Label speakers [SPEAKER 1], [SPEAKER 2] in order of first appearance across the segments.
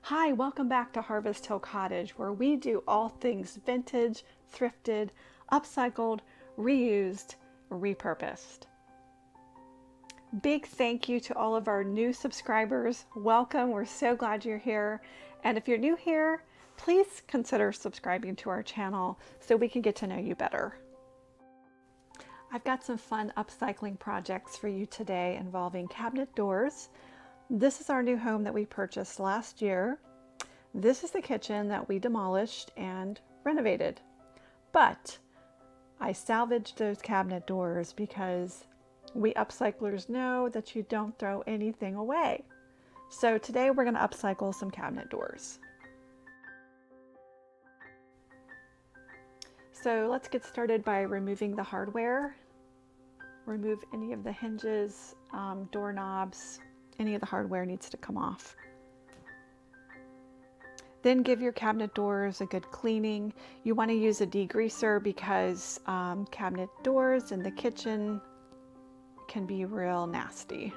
[SPEAKER 1] Hi, welcome back to Harvest Hill Cottage, where we do all things vintage, thrifted, upcycled, reused, repurposed. Big thank you to all of our new subscribers. Welcome, we're so glad you're here. And if you're new here, please consider subscribing to our channel so we can get to know you better. I've got some fun upcycling projects for you today involving cabinet doors. This is our new home that we purchased last year. This is the kitchen that we demolished and renovated. But I salvaged those cabinet doors because we upcyclers know that you don't throw anything away. So today we're going to upcycle some cabinet doors. So let's get started by removing the hardware. Remove any of the hinges, doorknobs, any of the hardware needs to come off. Then give your cabinet doors a good cleaning. You want to use a degreaser because cabinet doors in the kitchen can be real nasty.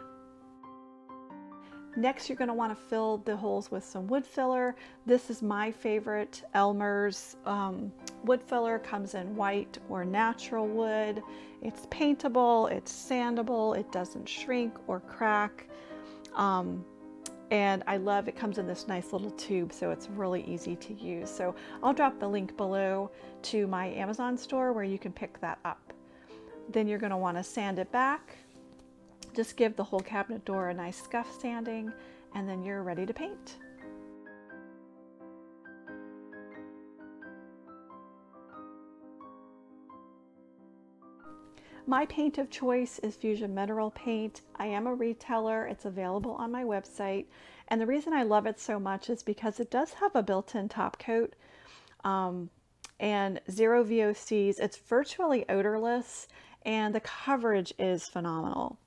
[SPEAKER 1] Next, you're going to want to fill the holes with some wood filler. This is my favorite, Elmer's wood filler. Comes in white or natural wood. It's paintable, it's sandable, it doesn't shrink or crack. And I love it comes in this nice little tube, so it's really easy to use. So I'll drop the link below to my Amazon store where you can pick that up. Then you're going to want to sand it back. Just give the whole cabinet door a nice scuff sanding, and then you're ready to paint. My paint of choice is Fusion Mineral Paint. I am a retailer. It's available on my website. And the reason I love it so much is because it does have a built-in top coat and zero VOCs. It's virtually odorless and the coverage is phenomenal.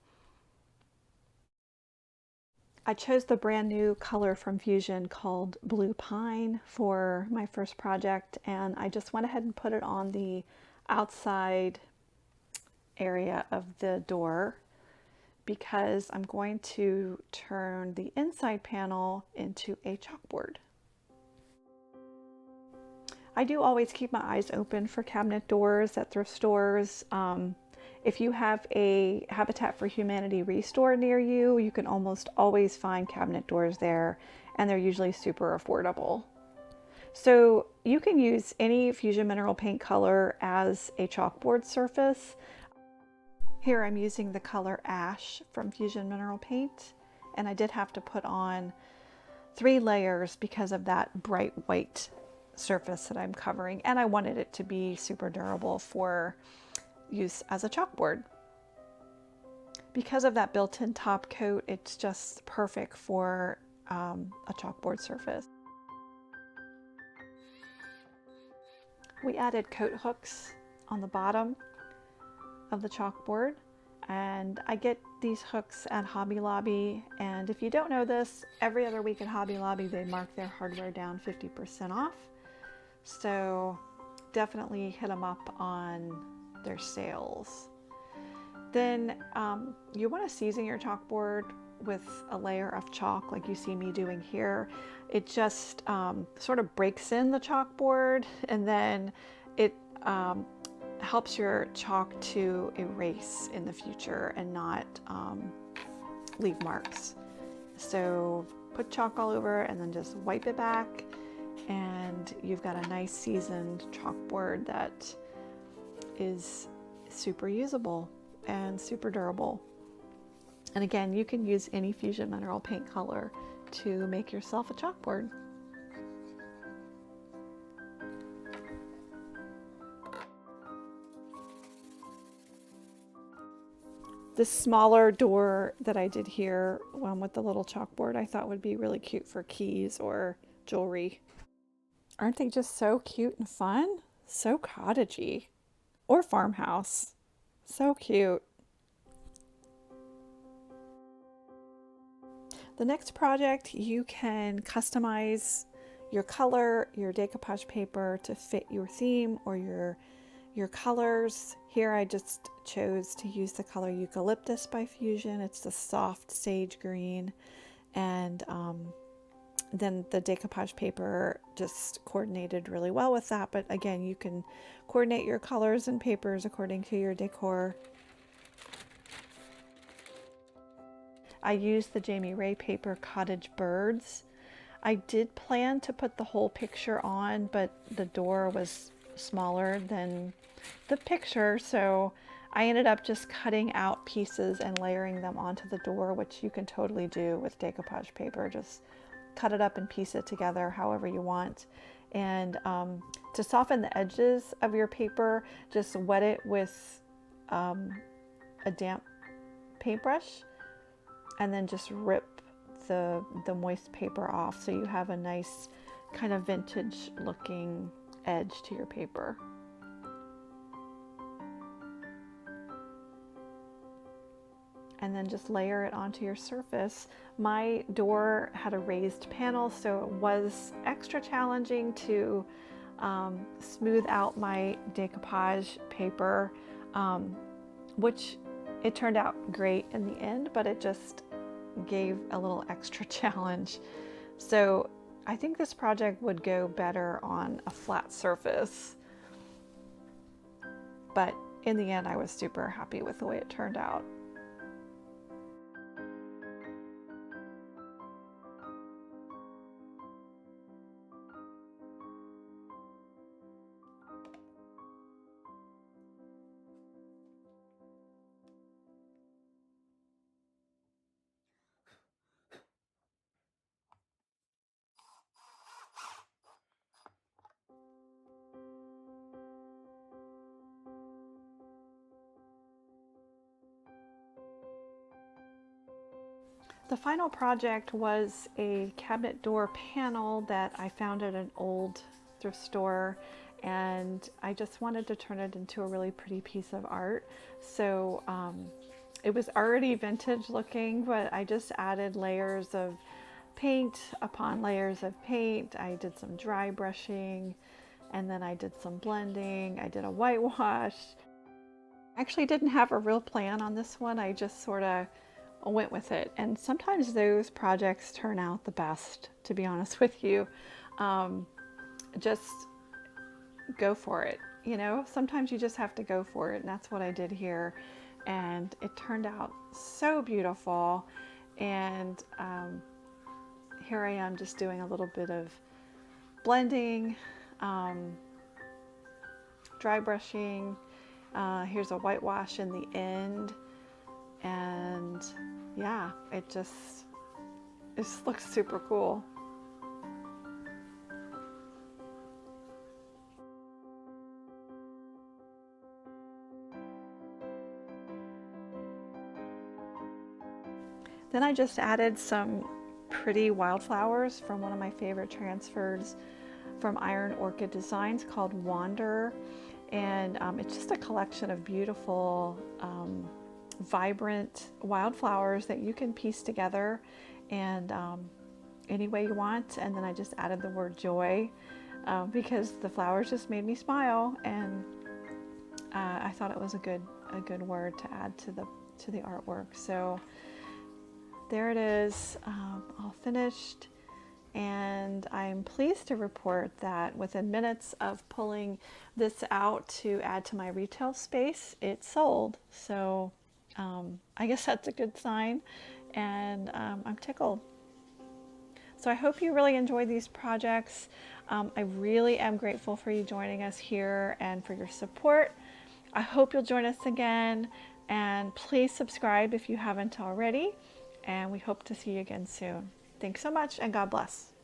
[SPEAKER 1] I chose the brand new color from Fusion called Blue Pine for my first project, and I just went ahead and put it on the outside area of the door because I'm going to turn the inside panel into a chalkboard. I do always keep my eyes open for cabinet doors at thrift stores. If you have a Habitat for Humanity restore near you, you can almost always find cabinet doors there, and they're usually super affordable. So you can use any Fusion Mineral Paint color as a chalkboard surface. Here I'm using the color Ash from Fusion Mineral Paint, and I did have to put on 3 layers because of that bright white surface that I'm covering, and I wanted it to be super durable for use as a chalkboard. Because of that built-in top coat, it's just perfect for a chalkboard surface. We added coat hooks on the bottom of the chalkboard, and I get these hooks at Hobby Lobby, and if you don't know this, every other week at Hobby Lobby they mark their hardware down 50% off, so definitely hit them up on their sales. Then you want to season your chalkboard with a layer of chalk like you see me doing here. It just sort of breaks in the chalkboard, and then it helps your chalk to erase in the future and not leave marks. So put chalk all over and then just wipe it back, and you've got a nice seasoned chalkboard that is super usable and super durable. And again, you can use any Fusion Mineral Paint color to make yourself a chalkboard. This smaller door that I did here with the little chalkboard I thought would be really cute for keys or jewelry. Aren't they just so cute and fun? So cottagey. Or farmhouse. So cute. The next project, you can customize your color, your decoupage paper to fit your theme or your colors. Here I just chose to use the color Eucalyptus by Fusion. It's the soft sage green, and then the decoupage paper just coordinated really well with that. But again, you can coordinate your colors and papers according to your decor. I used the Jamie Ray paper Cottage Birds. I did plan to put the whole picture on, but the door was smaller than the picture, so I ended up just cutting out pieces and layering them onto the door, which you can totally do with decoupage paper. Just cut it up and piece it together however you want. And to soften the edges of your paper, just wet it with a damp paintbrush and then just rip the moist paper off so you have a nice kind of vintage looking edge to your paper. And then just layer it onto your surface. My door had a raised panel, so it was extra challenging to smooth out my decoupage paper, which it turned out great in the end, but it just gave a little extra challenge. So I think this project would go better on a flat surface. But in the end, I was super happy with the way it turned out. The final project was a cabinet door panel that I found at an old thrift store, and I just wanted to turn it into a really pretty piece of art. So it was already vintage looking, but I just added layers of paint upon layers of paint. I did some dry brushing, and then I did some blending. I did a whitewash. I actually didn't have a real plan on this one. I just sort of went with it, and sometimes those projects turn out the best, to be honest with you. Just go for it, you know. Sometimes you just have to go for it, and that's what I did here, and it turned out so beautiful. And here I am just doing a little bit of blending, dry brushing. Here's a whitewash in the end. And yeah, it just looks super cool. Then I just added some pretty wildflowers from one of my favorite transfers from Iron Orchid Designs called Wander. And it's just a collection of beautiful vibrant wildflowers that you can piece together and any way you want. And then I just added the word joy because the flowers just made me smile, and I thought it was a good word to add to the artwork. So there it is, all finished, and I'm pleased to report that within minutes of pulling this out to add to my retail space, it sold. So I guess that's a good sign, and I'm tickled. So I hope you really enjoy these projects. I really am grateful for you joining us here and for your support. I hope you'll join us again, and please subscribe if you haven't already, and we hope to see you again soon. Thanks so much, and God bless.